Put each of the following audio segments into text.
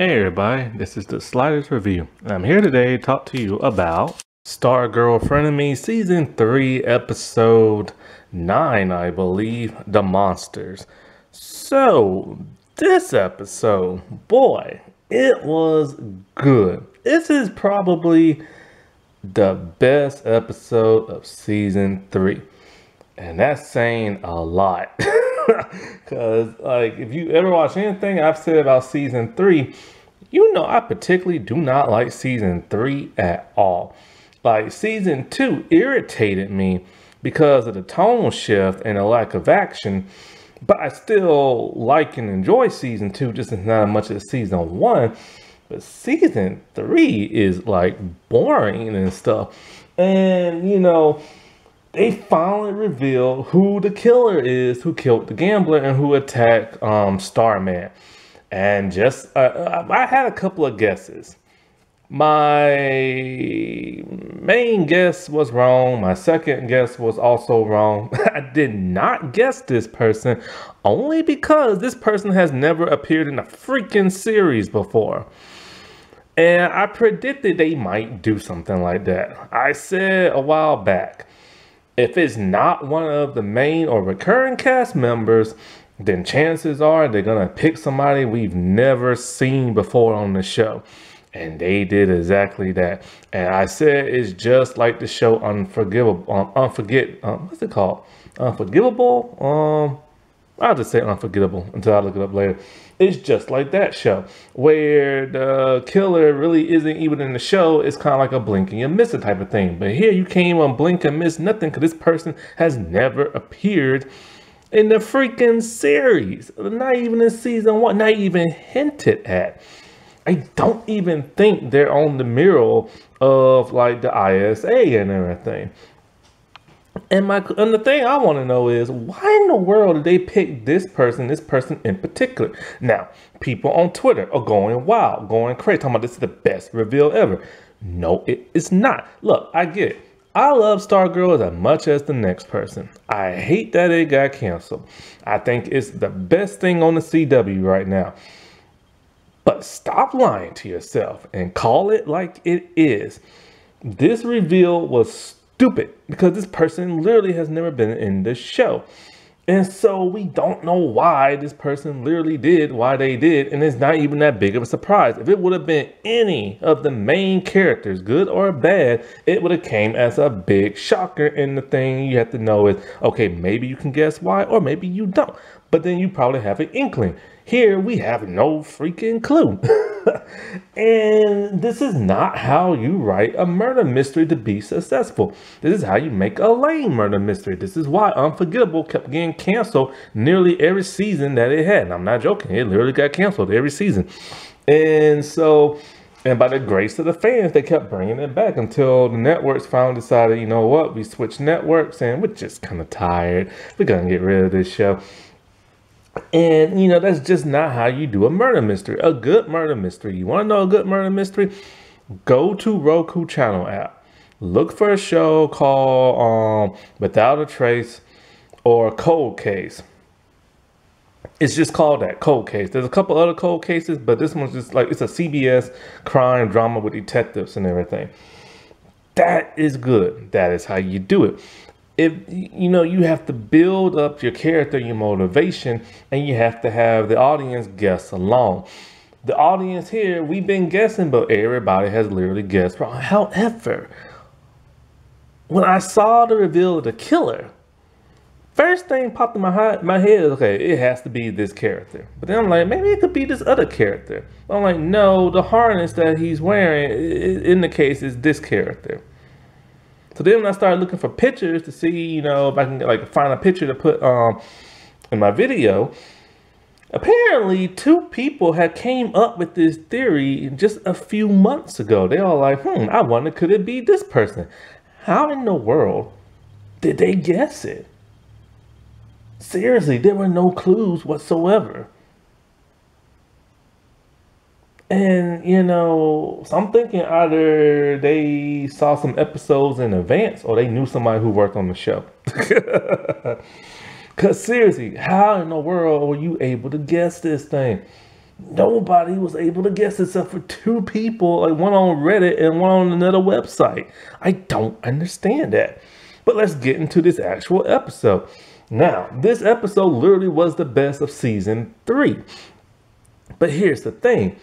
Hey everybody, this is the Sliders Review, and I'm here today to talk to you about Stargirl Frenemy Season 3, Episode 9, I believe, The Monsters. So, this episode, boy, it was good. This is probably the best episode of Season 3. And that's saying a lot. Because, like, if you ever watch anything I've said about Season 3, you know I particularly do not like Season 3 at all. Like, Season 2 irritated me because of the tone shift and the lack of action. But I still like and enjoy Season 2 just as not as much as Season 1. But Season 3 is, like, boring and stuff. And, you know, they finally revealed who the killer is, who killed the gambler and who attacked Starman. And just, I had a couple of guesses. My main guess was wrong. My second guess was also wrong. I did not guess this person only because this person has never appeared in a freaking series before. And I predicted they might do something like that. I said a while back, if it's not one of the main or recurring cast members, then chances are they're going to pick somebody we've never seen before on the show. And they did exactly that. And I said it's just like the show Unforgivable. What's it called? Unforgivable? I'll just say Unforgettable until I look it up later. It's just like that show where the killer really isn't even in the show. It's kind of like a blink and you miss it type of thing. But here you can't even blink and miss nothing because this person has never appeared in the freaking series. Not even in season 1. Not even hinted at. I don't even think they're on the mural of like the ISA and everything. And the thing I want to know is, why in the world did they pick this person in particular? Now, people on Twitter are going wild, going crazy, talking about this is the best reveal ever. No, it's not. Look, I get it. I love Stargirl as much as the next person. I hate that it got canceled. I think it's the best thing on the CW right now. But stop lying to yourself and call it like it is. This reveal was stupid because this person literally has never been in the show. And so we don't know why this person literally did why they did. And it's not even that big of a surprise. If it would have been any of the main characters, good or bad, it would have came as a big shocker. And the thing you have to know is, okay, maybe you can guess why or maybe you don't. But then you probably have an inkling. Here we have no freaking clue. And this is not how you write a murder mystery to be successful. This is how you make a lame murder mystery. This is why Unforgettable kept getting canceled nearly every season that it had. And I'm not joking. It literally got canceled every season. And so, and by the grace of the fans, they kept bringing it back until the networks finally decided, you know what, we switched networks and we're just kind of tired. We're going to get rid of this show. And, you know, that's just not how you do a murder mystery. A good murder mystery. You want to know a good murder mystery? Go to Roku channel app. Look for a show called Without a Trace or Cold Case. It's just called that, Cold Case. There's a couple other cold cases, but this one's just like, it's a CBS crime drama with detectives and everything. That is good. That is how you do it. If you know, you have to build up your character, your motivation, and you have to have the audience guess along. The audience here, we've been guessing, but everybody has literally guessed wrong. However, when I saw the reveal of the killer, first thing popped in my head is, okay, it has to be this character. But then I'm like, maybe it could be this other character. But I'm like, no, the harness that he's wearing in the case is this character. So then when I started looking for pictures to see, you know, if I can like find a picture to put in my video, apparently 2 people had came up with this theory just a few months ago. They all like, I wonder, could it be this person? How in the world did they guess it? Seriously, there were no clues whatsoever. And, you know, so I'm thinking either they saw some episodes in advance or they knew somebody who worked on the show. Because seriously, how in the world were you able to guess this thing? Nobody was able to guess except for two people, like one on Reddit and one on another website. I don't understand that. But let's get into this actual episode. Now, this episode literally was the best of season 3. But here's the thing.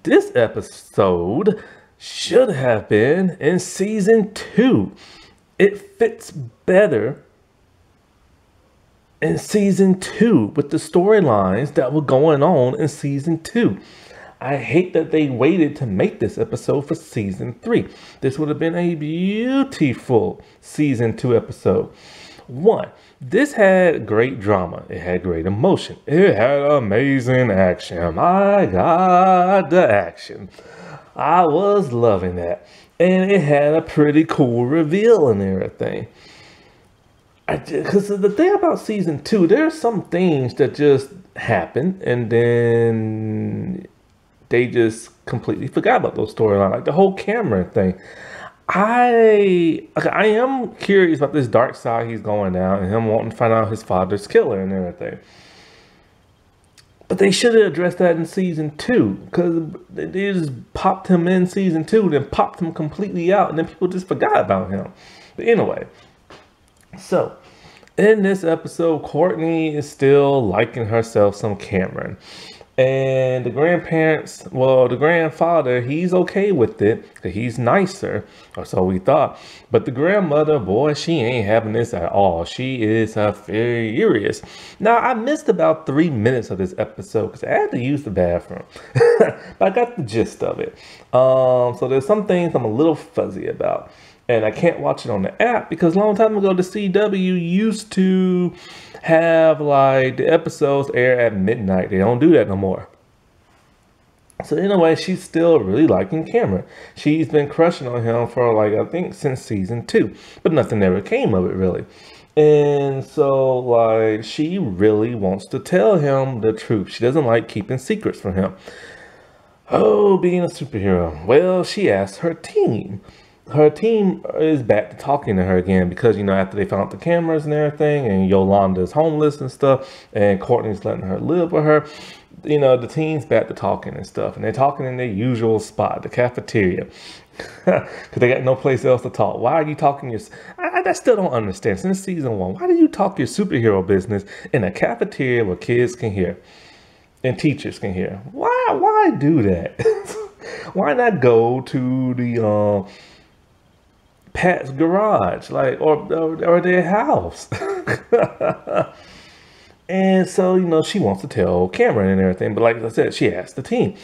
This episode should have been in season 2. It fits better in season 2 with the storylines that were going on in season 2. I hate that they waited to make this episode for season 3. This would have been a beautiful season 2 episode. 1, this had great drama. It had great emotion. It had amazing action. My God, the action. I was loving that. And it had a pretty cool reveal and everything. Because the thing about season 2, there are some things that just happen and then they just completely forgot about those storylines, like the whole Cameron thing. I am curious about this dark side he's going down and him wanting to find out his father's killer and everything. But they should have addressed that in season 2, because they just popped him in season 2, then popped him completely out, and then people just forgot about him. But anyway, so in this episode, Courtney is still liking herself some Cameron. And the grandparents, well, the grandfather, he's okay with it because he's nicer, or so we thought. But the grandmother, boy, she ain't having this at all. She is furious. Now, I missed about 3 minutes of this episode because I had to use the bathroom. But I got the gist of it. So there's some things I'm a little fuzzy about. And I can't watch it on the app because a long time ago, the CW used to have like the episodes air at midnight. They don't do that no more. So anyway, she's still really liking Cameron. She's been crushing on him for like, I think since season 2, but nothing ever came of it really. And so like, she really wants to tell him the truth. She doesn't like keeping secrets from him. Oh, being a superhero. Well, she asked her team. Her team is back to talking to her again because, you know, after they found the cameras and everything and Yolanda's homeless and stuff and Courtney's letting her live with her, you know, the team's back to talking and stuff. And they're talking in their usual spot, the cafeteria, because they got no place else to talk. Why are you talking your... I still don't understand. Since season 1, why do you talk your superhero business in a cafeteria where kids can hear and teachers can hear? Why do that? Why not go to the... Pat's garage, like, or their house. And so, you know, she wants to tell Cameron and everything, but like I said, she asked the team.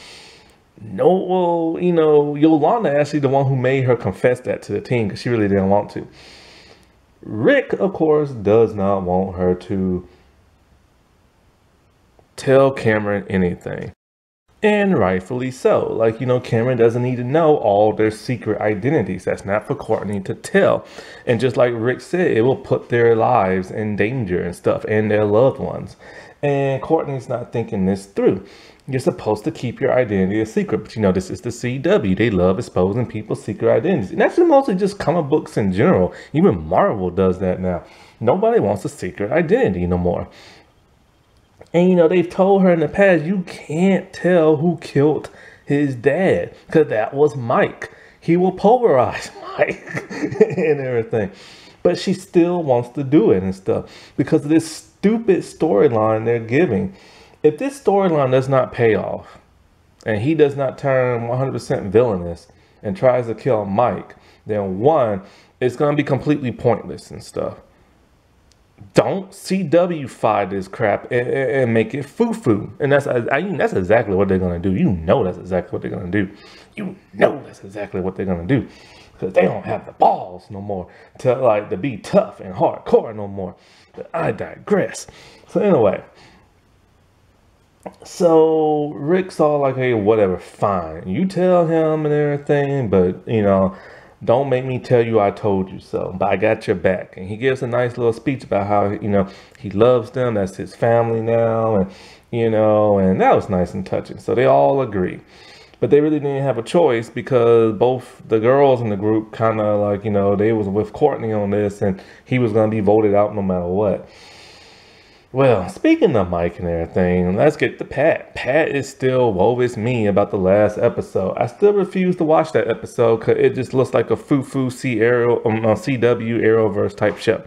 No, well, you know, Yolanda actually the one who made her confess that to the team because she really didn't want to. Rick, of course, does not want her to tell Cameron anything. And rightfully so. Like, you know, Cameron doesn't need to know all their secret identities. That's not for Courtney to tell. And just like Rick said, it will put their lives in danger and stuff and their loved ones. And Courtney's not thinking this through. You're supposed to keep your identity a secret. But, you know, this is the CW. They love exposing people's secret identities. And that's mostly just comic books in general. Even Marvel does that now. Nobody wants a secret identity no more. And, you know, they've told her in the past, you can't tell who killed his dad because that was Mike. He will pulverize Mike and everything. But she still wants to do it and stuff because of this stupid storyline they're giving. If this storyline does not pay off and he does not turn 100% villainous and tries to kill Mike, then 1, it's going to be completely pointless and stuff. Don't CW-fy this crap and make it foo-foo. And that's exactly what they're going to do. You know that's exactly what they're going to do. You know that's exactly what they're going to do. Because they don't have the balls no more to be tough and hardcore no more. But I digress. So anyway. So Rick's all like, hey, whatever, fine. You tell him and everything, but, you know, don't make me tell you I told you so, but I got your back. And he gives a nice little speech about how, you know, he loves them. That's his family now. And, you know, and that was nice and touching. So they all agree. But they really didn't have a choice because both the girls in the group kind of like, you know, they was with Courtney on this and he was going to be voted out no matter what. Well, speaking of Mike and everything, let's get to Pat. Pat is still woe is me about the last episode. I still refuse to watch that episode because it just looks like a foo-foo CW Arrowverse type show.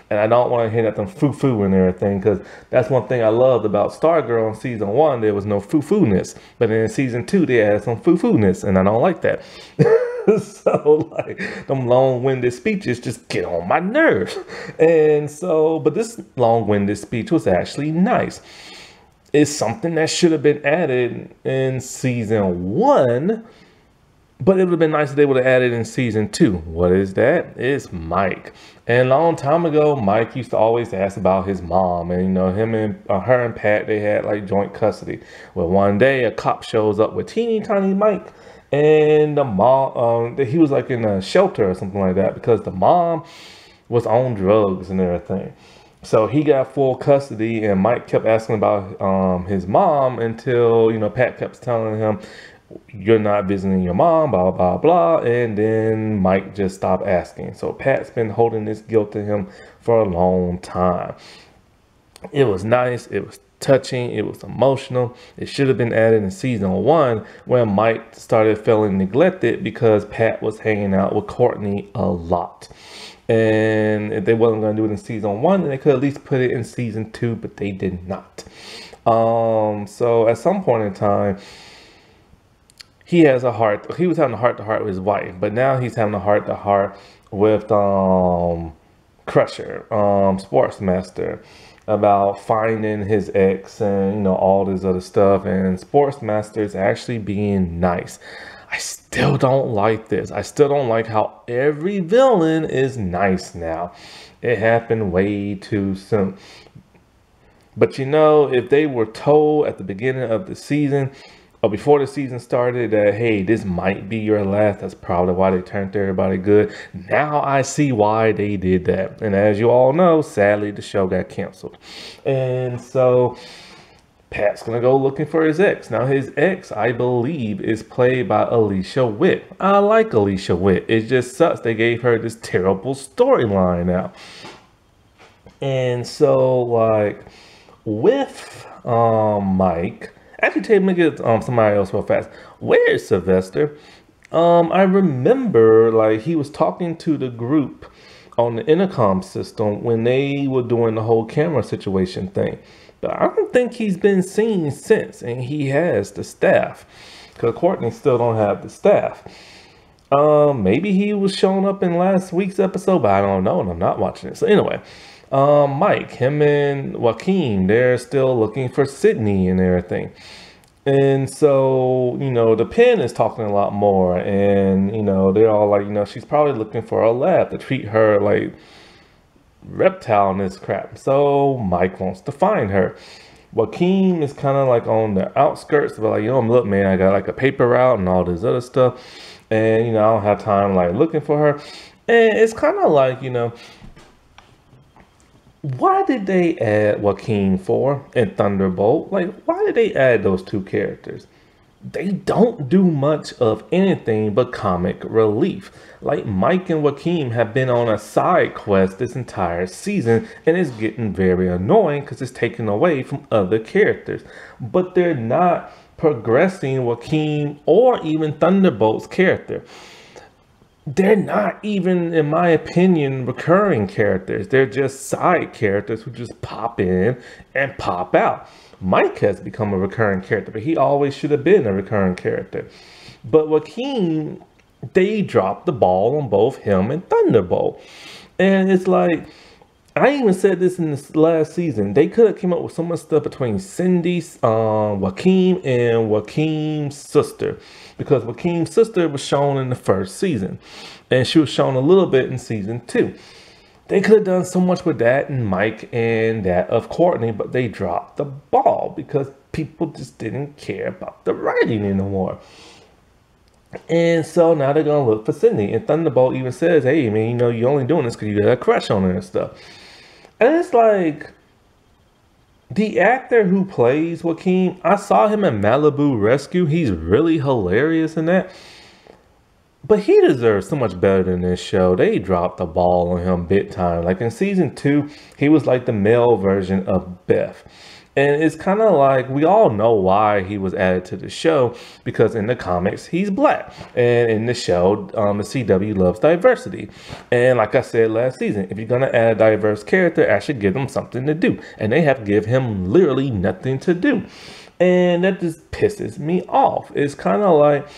And I don't want to hear nothing foo-foo and everything, because that's one thing I loved about Stargirl in season 1. There was no foo-foo-ness. But in season 2, they had some foo-foo-ness, and I don't like that. So, like, them long-winded speeches just get on my nerves. And so, but this long-winded speech was actually nice. It's something that should have been added in season 1, but it would have been nice if they would have added in season 2. What is that? It's Mike. And a long time ago, Mike used to always ask about his mom. And, you know, him and her and Pat, they had like joint custody. Well, one day a cop shows up with teeny tiny Mike. And the mom, he was like in a shelter or something like that, because the mom was on drugs and everything. So he got full custody, and Mike kept asking about his mom until, you know, Pat kept telling him, you're not visiting your mom, blah, blah, blah. And then Mike just stopped asking. So Pat's been holding this guilt to him for a long time. It was nice. It was touching. It was emotional. It should have been added in season 1, where Mike started feeling neglected because Pat was hanging out with Courtney a lot. And if they wasn't going to do it in season 1, then they could at least put it in season 2, but they did not. So at some point in time, he was having a heart-to-heart with his wife, but now he's having a heart-to-heart with Crusher, Sportsmaster, about finding his ex and, you know, all this other stuff. And Sportsmaster is actually being nice. I still don't like this. I still don't like how every villain is nice now. It happened way too soon. But, you know, if they were told at the beginning of the season, or before the season started, that, hey, this might be your last, that's probably why they turned everybody good. Now I see why they did that. And as you all know, sadly, the show got canceled. And so Pat's gonna go looking for his ex. Now his ex, I believe, is played by Alicia Witt. I like Alicia Witt. It just sucks they gave her this terrible storyline now. And so, like, with Mike, actually, let me get somebody else real fast. Where is Sylvester? I remember, like, he was talking to the group on the intercom system when they were doing the whole camera situation thing. But I don't think he's been seen since, and he has the staff, because Courtney still don't have the staff. Maybe he was showing up in last week's episode, but I don't know, and I'm not watching it. So anyway, Mike, him and Joaquin, they're still looking for Sydney and everything. And so, you know, the pen is talking a lot more, and, you know, they're all like, you know, she's probably looking for a lab to treat her like reptile and this crap. So Mike wants to find her. Joaquin is kind of like on the outskirts, but like, you know, look, man, I got like a paper route and all this other stuff, and, you know, I don't have time like looking for her. And it's kind of like, you know, why did they add Joaquin for and Thunderbolt? Like, why did they add those two characters? They don't do much of anything but comic relief. Like, Mike and Joaquin have been on a side quest this entire season, and it's getting very annoying because it's taken away from other characters. But they're not progressing Joaquin or even Thunderbolt's character. They're not even, in my opinion, recurring characters. They're just side characters who just pop in and pop out. Mike has become a recurring character, but he always should have been a recurring character. But Joaquin, they dropped the ball on both him and Thunderbolt. And it's like, I even said this in this last season, they could have came up with so much stuff between Cindy, Joaquin, and Joaquin's sister. Because Joaquin's sister was shown in the first season, and she was shown a little bit in season 2. They could have done so much with that and Mike and that of Courtney, but they dropped the ball because people just didn't care about the writing anymore. And so now they're going to look for Sydney. And Thunderbolt even says, hey, man, you know, you're only doing this because you got a crush on her and stuff. And it's like, the actor who plays Joaquin, I saw him in Malibu Rescue. He's really hilarious in that. But he deserves so much better than this show. They dropped the ball on him big time. Like in season 2, he was like the male version of Beth. And it's kind of like we all know why he was added to the show, because in the comics he's black, and in the show the CW loves diversity. And like I said last season, if you're gonna add a diverse character, actually give them something to do, and they have to give him literally nothing to do, and that just pisses me off. It's kind of like,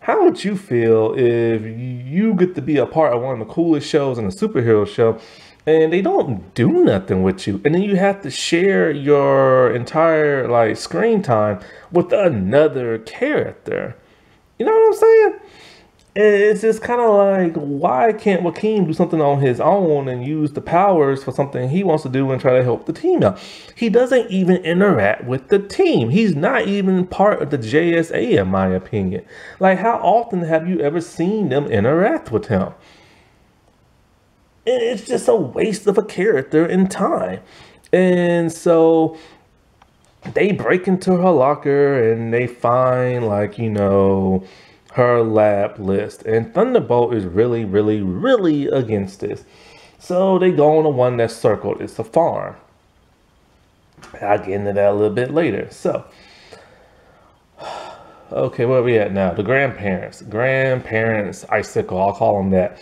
how would you feel if you get to be a part of one of the coolest shows in a superhero show, and they don't do nothing with you, and then you have to share your entire like screen time with another character? You know what I'm saying? It's just kind of like, why can't Joaquin do something on his own and use the powers for something he wants to do and try to help the team out? He doesn't even interact with the team. He's not even part of the JSA, in my opinion. Like, how often have you ever seen them interact with him? It's just a waste of a character and time. And so they break into her locker and they find, like, you know, her lab list. And Thunderbolt is really, really, really against this. So they go on the one that's circled. It's a farm. I'll get into that a little bit later. So, okay, where are we at now? The grandparents icicle, I'll call them that.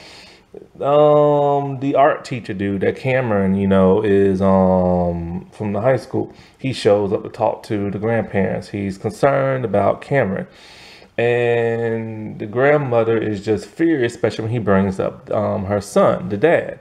The art teacher dude, that Cameron, you know, is from the high school. He shows up to talk to the grandparents. He's concerned about Cameron, and the grandmother is just furious, especially when he brings up her son, the dad.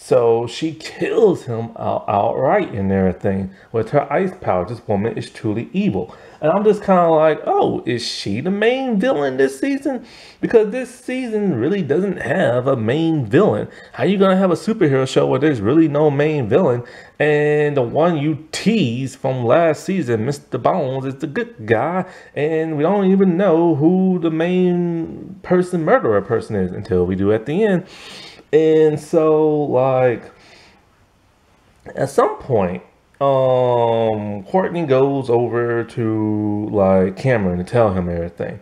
So she kills him outright and everything with her ice power. This woman is truly evil. And I'm just kind of like, oh, is she the main villain this season? Because this season really doesn't have a main villain. How you going to have a superhero show where there's really no main villain, and the one you tease from last season, Mr. Bones, is the good guy, and we don't even know who the main murderer person is until we do at the end. And so, like, at some point, Courtney goes over to, like, Cameron to tell him everything.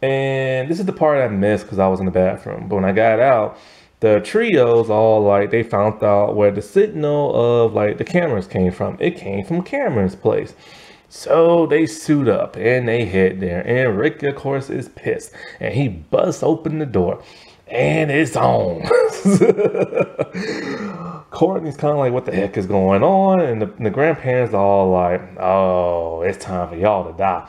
And this is the part I missed because I was in the bathroom. But when I got out, the trio's all, like, they found out where the signal of, like, the cameras came from. It came from Cameron's place. So they suit up and they head there. And Rick, of course, is pissed. And he busts open the door. And it's on. Courtney's kind of like, what the heck is going on? And the grandparents are all like, oh, it's time for y'all to die.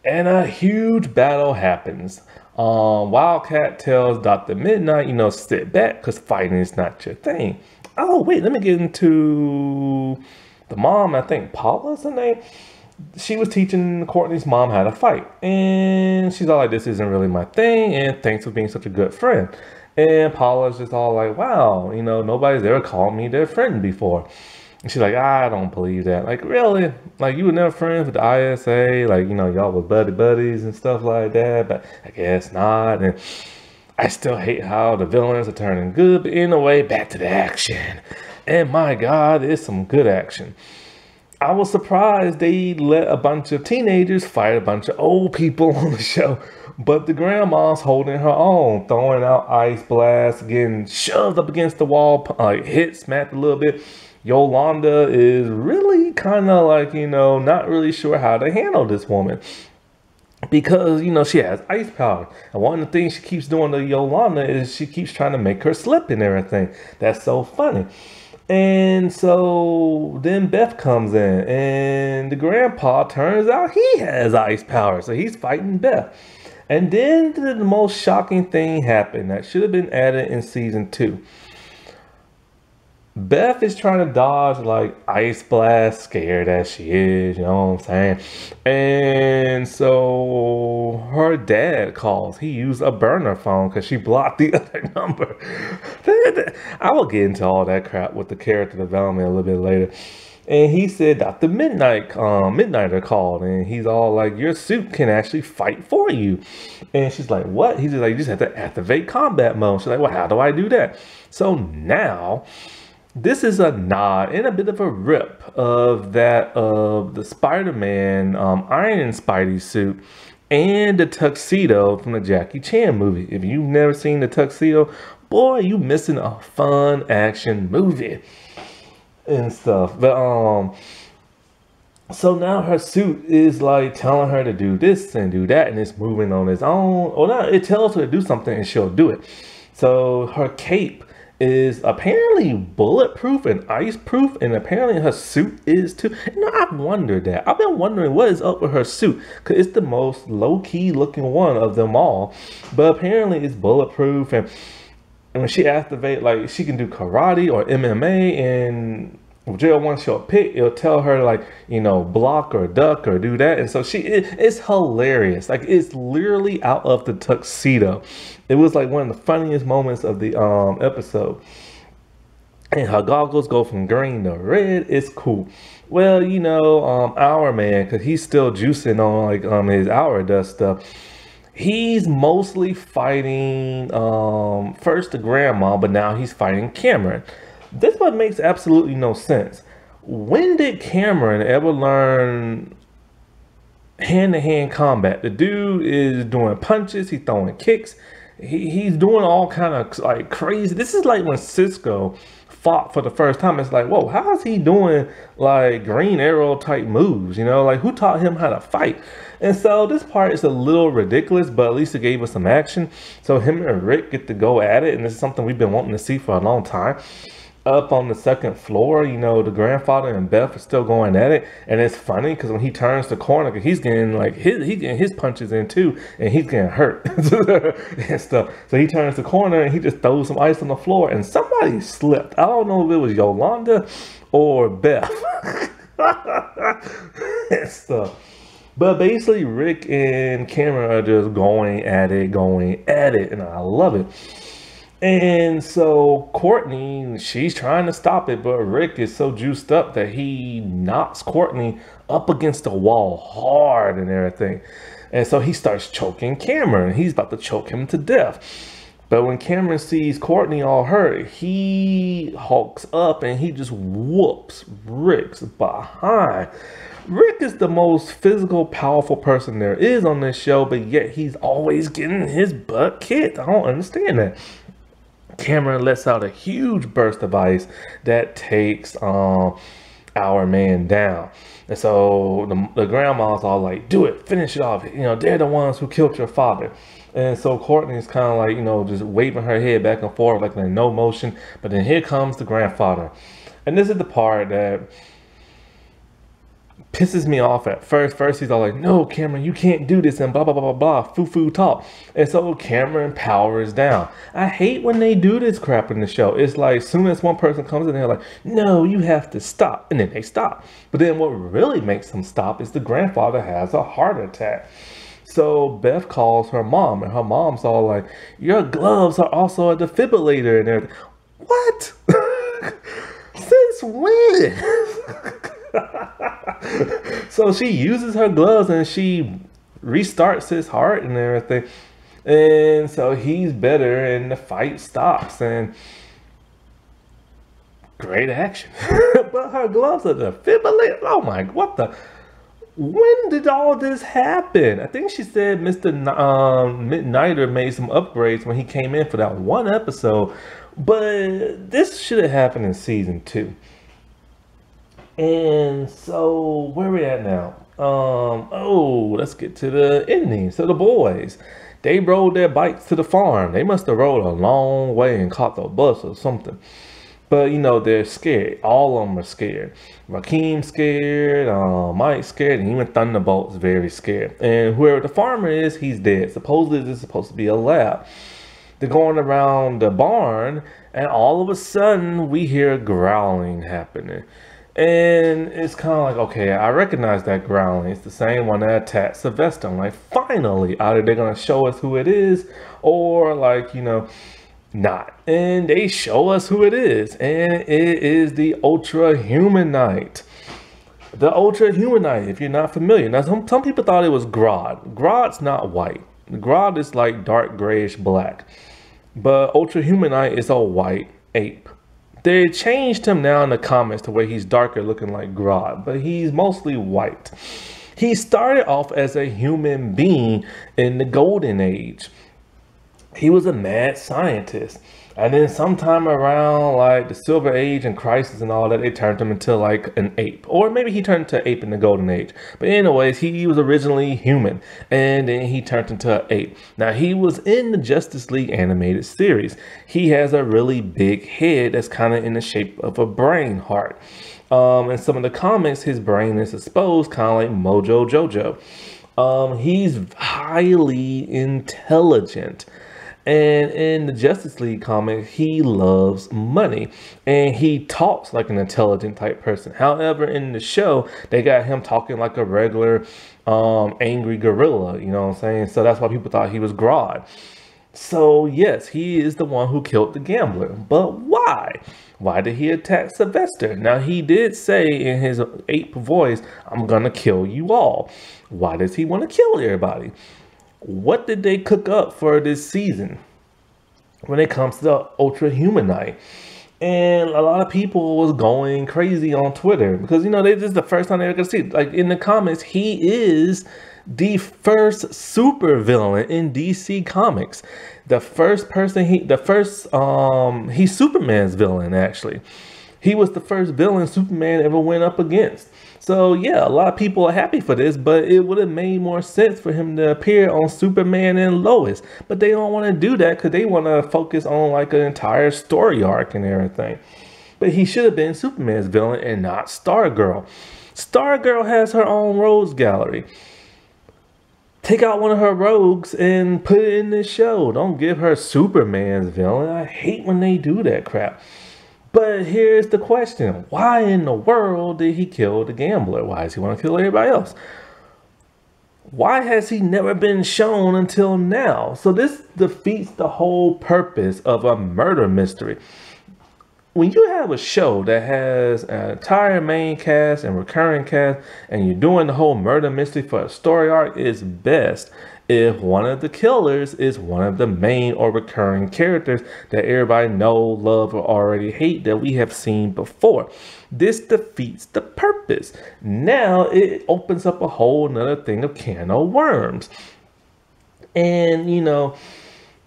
And a huge battle happens. Wildcat tells Dr. Midnight, you know, sit back because fighting is not your thing. Oh, wait, let me get into the mom. I think Paula's her name. She was teaching Courtney's mom how to fight. And she's all like, this isn't really my thing. And thanks for being such a good friend. And Paula's just all like, wow, you know, nobody's ever called me their friend before. And she's like, I don't believe that. Like, really? Like, you were never friends with the ISA? Like, you know, y'all were buddies and stuff like that. But I guess not. And I still hate how the villains are turning good. But anyway, back to the action. And my God, it's some good action. I was surprised they let a bunch of teenagers fight a bunch of old people on the show. But the grandma's holding her own, throwing out ice blasts, getting shoved up against the wall, hit, smacked a little bit. Yolanda is really kind of like, you know, not really sure how to handle this woman. Because, you know, she has ice power. And one of the things she keeps doing to Yolanda is she keeps trying to make her slip and everything. That's so funny. And so then Beth comes in, and the grandpa turns out he has ice power. So he's fighting Beth. And then the most shocking thing happened that should have been added in season 2. Beth is trying to dodge like ice blast, scared as she is, you know what I'm saying? And so her dad calls. He used a burner phone because she blocked the other number. I will get into all that crap with the character development a little bit later. And he said Dr. Midnighter called, and he's all like, your suit can actually fight for you. And she's like, what? He's like, you just have to activate combat mode. She's like, well, how do I do that? So now, this is a nod and a bit of a rip of that of the Spider-Man Iron Spidey suit and the tuxedo from the Jackie Chan movie. If you've never seen the tuxedo, boy, you missing a fun action movie and stuff. But so now her suit is like telling her to do this and do that, and it's moving on its own. Or not, it tells her to do something and she'll do it. So her cape is apparently bulletproof and ice-proof, and apparently her suit is too. You know, I've wondered that. I've been wondering what is up with her suit, because it's the most low-key looking one of them all. But apparently it's bulletproof, and when she activates, like, she can do karate or MMA, and whichever one she'll pick, it'll tell her, like, you know, block or duck or do that. And so it's hilarious. Like, it's literally out of the tuxedo. It was like one of the funniest moments of the episode. And her goggles go from green to red. It's cool. Well, you know, our man, because he's still juicing on like his hour dust stuff. He's mostly fighting first the grandma, but now he's fighting Cameron. This one makes absolutely no sense. When did Cameron ever learn hand-to-hand combat? The dude is doing punches, he's throwing kicks, he's doing all kind of like crazy. This is like when Cisco fought for the first time. It's like, whoa, how is he doing like Green Arrow type moves? You know, like who taught him how to fight? And so this part is a little ridiculous, but at least it gave us some action. So him and Rick get to go at it, and this is something we've been wanting to see for a long time. Up on the second floor, you know, the grandfather and Beth are still going at it, and it's funny because when he turns the corner, cause he's getting like he's getting his punches in too, and he's getting hurt and stuff. So he turns the corner and he just throws some ice on the floor, and somebody slipped. I don't know if it was Yolanda or Beth and stuff. But basically, Rick and Cameron are just going at it, and I love it. And so Courtney, she's trying to stop it, but Rick is so juiced up that he knocks Courtney up against the wall hard and everything. And so he starts choking Cameron. He's about to choke him to death. But when Cameron sees Courtney all hurt, he hulks up and he just whoops Rick's behind. Rick is the most physical, powerful person there is on this show, but yet he's always getting his butt kicked. I don't understand that. Cameron lets out a huge burst of ice that takes our man down. And so the grandma's all like, do it, finish it off. You know, they're the ones who killed your father. And so Courtney's kind of like, you know, just waving her head back and forth like in no motion. But then here comes the grandfather. And this is the part that pisses me off at first. First, he's all like, no, Cameron, you can't do this, and blah, blah, blah, blah, blah, foo-foo talk. And so Cameron powers down. I hate when they do this crap in the show. It's like, as soon as one person comes in, they're like, no, you have to stop. And then they stop. But then what really makes them stop is the grandfather has a heart attack. So Beth calls her mom, and her mom's all like, your gloves are also a defibrillator and everything. What? Since when? So she uses her gloves and she restarts his heart and everything. And so he's better and the fight stops and great action. But her gloves are defibrillator. Oh my, what the? When did all this happen? I think she said Mr. Midnighter made some upgrades when he came in for that one episode. But this should have happened in season 2. And so where we at now? Let's get to the ending. So the boys, they rode their bikes to the farm. They must have rode a long way and caught the bus or something. But you know, they're scared. All of them are scared. Rakeem's scared, Mike's scared, and even Thunderbolt's very scared. And whoever the farmer is, he's dead. Supposedly this is supposed to be a lab. They're going around the barn, and all of a sudden we hear growling happening. And it's kind of like, okay, I recognize that growling. It's the same one that attacked Sylvester. I'm like, finally, either they're going to show us who it is, or like, you know, not. And they show us who it is. And it is the Ultra-Humanite. The Ultra-Humanite, if you're not familiar. Now, some people thought it was Grodd. Grodd's not white. Grodd is like dark grayish black. But Ultra-Humanite is a white ape. They changed him now in the comments to where he's darker looking like Grodd, but he's mostly white. He started off as a human being in the Golden Age. He was a mad scientist. And then sometime around like the Silver Age and Crisis and all that, they turned him into like an ape. Or maybe he turned into an ape in the Golden Age. But anyways, he was originally human. And then he turned into an ape. Now, he was in the Justice League animated series. He has a really big head that's kind of in the shape of a brain heart. In some of the comics, his brain is exposed, kind of like Mojo Jojo. He's highly intelligent. And in the Justice League comic, he loves money and he talks like an intelligent type person. However, in the show, they got him talking like a regular angry gorilla, you know what I'm saying? So that's why people thought he was Grodd. So yes, he is the one who killed the gambler. But why? Why did he attack Sylvester? Now, he did say in his ape voice, "I'm gonna kill you all." Why does he want to kill everybody? What did they cook up for this season when it comes to the Ultra-Humanite? And a lot of people was going crazy on Twitter because, you know, this is the first time they ever gonna see it. Like in the comments, he is the first super villain in DC Comics. The first person he's Superman's villain, actually. He was the first villain Superman ever went up against. So yeah, a lot of people are happy for this, but it would have made more sense for him to appear on Superman and Lois. But they don't want to do that because they want to focus on like an entire story arc and everything. But he should have been Superman's villain and not Stargirl. Stargirl has her own rogues gallery. Take out one of her rogues and put it in this show. Don't give her Superman's villain. I hate when they do that crap. But here's the question. Why in the world did he kill the gambler? Why does he want to kill everybody else? Why has he never been shown until now? So this defeats the whole purpose of a murder mystery. When you have a show that has an entire main cast and recurring cast, and you're doing the whole murder mystery for a story arc, it's best if one of the killers is one of the main or recurring characters that everybody know, love, or already hate that we have seen before. This defeats the purpose. Now it opens up a whole nother thing of can of worms. And, you know,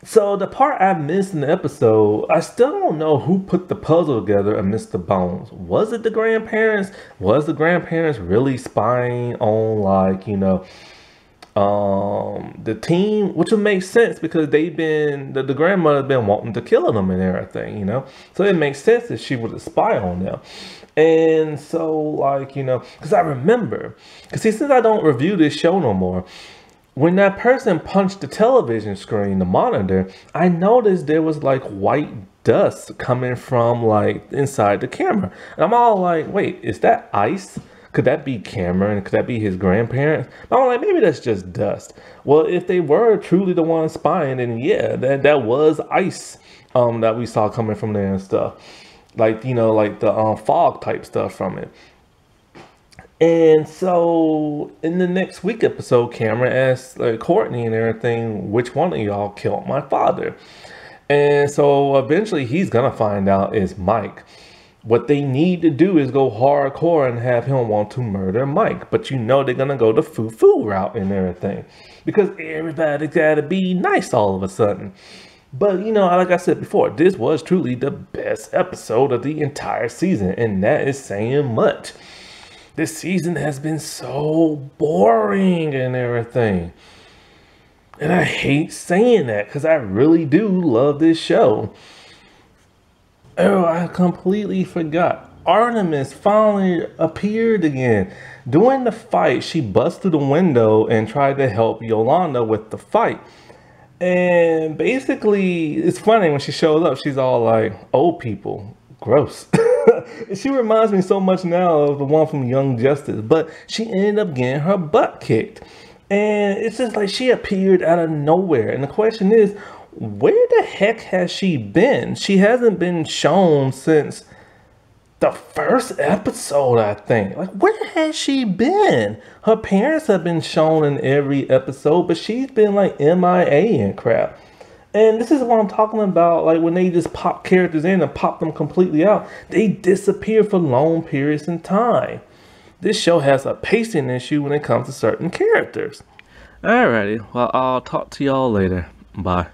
so the part I missed in the episode, I still don't know who put the puzzle together amidst the bones. Was it the grandparents? Was the grandparents really spying on, like, you know, the team? Which would make sense because they've been, the grandmother's been wanting to kill them and everything, you know? So it makes sense that she would spy on them. And so, like, you know, because I remember, because see, since I don't review this show no more, when that person punched the television screen, the monitor, I noticed there was like white dust coming from like inside the camera. And I'm all like, wait, is that ice? Could that be Cameron? Could that be his grandparents? I'm like, maybe that's just dust. Well, if they were truly the ones spying, then yeah, that was ice that we saw coming from there and stuff. Like, you know, like the fog type stuff from it. And so in the next week episode, Cameron asks Courtney and everything, which one of y'all killed my father? And so eventually he's going to find out it's Mike. What they need to do is go hardcore and have him want to murder Mike. But you know they're going to go the foo-foo route and everything. Because everybody's got to be nice all of a sudden. But, you know, like I said before, this was truly the best episode of the entire season. And that is saying much. This season has been so boring and everything. And I hate saying that because I really do love this show. Oh, I completely forgot. Artemis finally appeared again. During the fight, she busted through the window and tried to help Yolanda with the fight. And basically, it's funny when she shows up, she's all like, old people, gross. She reminds me so much now of the one from Young Justice, but she ended up getting her butt kicked. And it's just like she appeared out of nowhere. And the question is, where the heck has she been? She hasn't been shown since the first episode, I think. Like, where has she been? Her parents have been shown in every episode, but she's been like MIA and crap. And this is what I'm talking about, like when they just pop characters in and pop them completely out, they disappear for long periods in time. this show has a pacing issue when it comes to certain characters. Alrighty, well, I'll talk to y'all later. Bye.